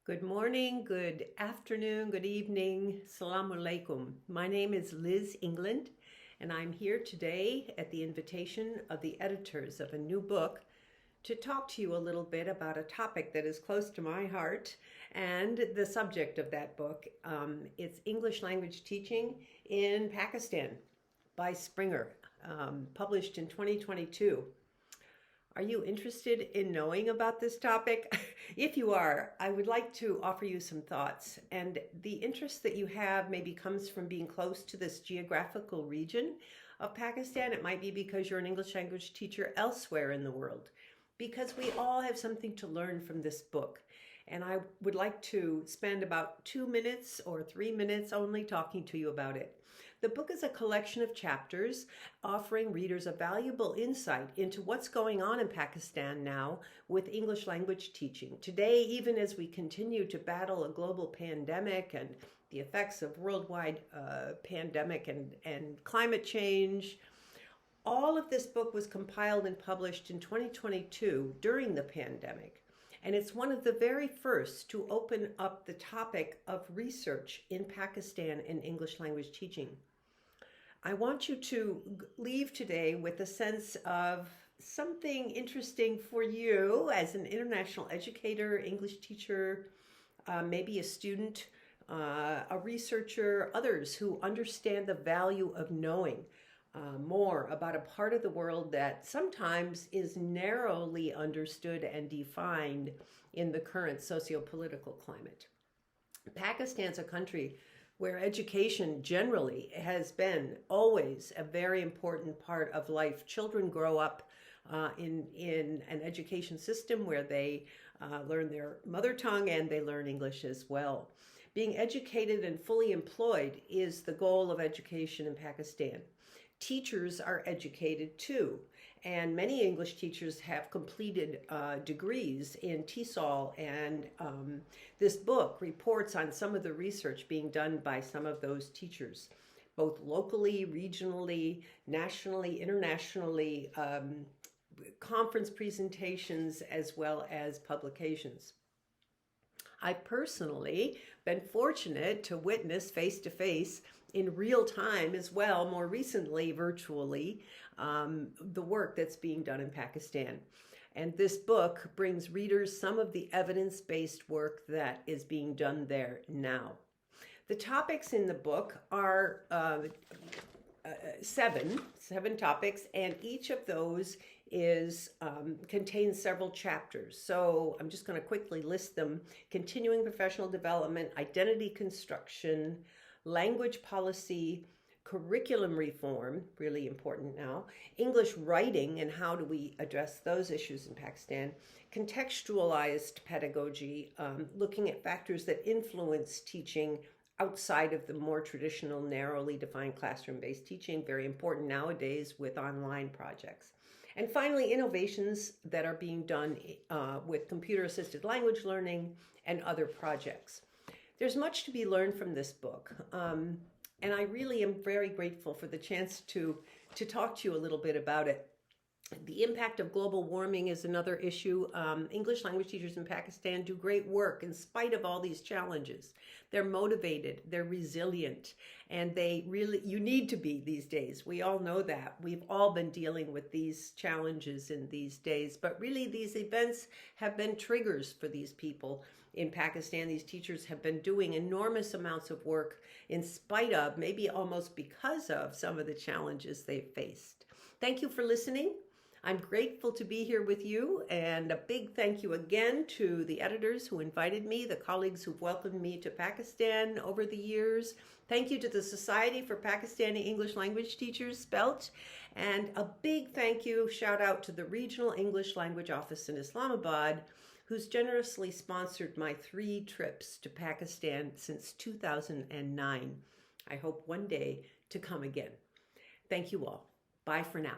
Good morning, good afternoon, good evening. Assalamu alaikum. My name is Liz England, and I'm here today at the invitation of the editors of a new book to talk to you a little bit about a topic that is close to my heart and the subject of that book. It's English language teaching in Pakistan by Springer, published in 2022. Are you interested in knowing about this topic? If you are, I would like to offer you some thoughts. And the interest that you have maybe comes from being close to this geographical region of Pakistan. It might be because you're an English language teacher elsewhere in the world, because we all have something to learn from this book. And I would like to spend about 2 minutes or 3 minutes only talking to you about it. The book is a collection of chapters offering readers a valuable insight into what's going on in Pakistan now with English language teaching. Today, even as we continue to battle a global pandemic and the effects of worldwide pandemic and climate change, all of this book was compiled and published in 2022 during the pandemic. And it's one of the very first to open up the topic of research in Pakistan in English language teaching. I want you to leave today with a sense of something interesting for you as an international educator, English teacher, maybe a student, a researcher, others who understand the value of knowing more about a part of the world that sometimes is narrowly understood and defined in the current socio-political climate. Pakistan's a country where education generally has been always a very important part of life. Children grow up in an education system where they learn their mother tongue and they learn English as well. Being educated and fully employed is the goal of education in Pakistan. Teachers are educated too, and many English teachers have completed degrees in TESOL, and this book reports on some of the research being done by some of those teachers, both locally, regionally, nationally, internationally, conference presentations, as well as publications. I personally been fortunate to witness face-to-face in real time as well, more recently virtually, the work that's being done in Pakistan. And this book brings readers some of the evidence-based work that is being done there now. The topics in the book are seven topics, and each of those contains several chapters. So I'm just going to quickly list them: continuing professional development, identity construction, language policy, curriculum reform, really important now, English writing and how do we address those issues in Pakistan, contextualized pedagogy, looking at factors that influence teaching outside of the more traditional, narrowly defined classroom-based teaching, very important nowadays with online projects. And finally, innovations that are being done with computer-assisted language learning and other projects. There's much to be learned from this book, and I really am very grateful for the chance to talk to you a little bit about it. The impact of global warming is another issue. English language teachers in Pakistan do great work in spite of all these challenges. They're motivated, they're resilient, and you need to be these days. We all know that. We've all been dealing with these challenges in these days, but really these events have been triggers for these people in Pakistan. These teachers have been doing enormous amounts of work in spite of, maybe almost because of, some of the challenges they've faced. Thank you for listening. I'm grateful to be here with you, and a big thank you again to the editors who invited me, the colleagues who've welcomed me to Pakistan over the years. Thank you to the Society for Pakistani English Language Teachers, SPELT, and a big thank you, shout out to the Regional English Language Office in Islamabad, who's generously sponsored my 3 trips to Pakistan since 2009. I hope one day to come again. Thank you all. Bye for now.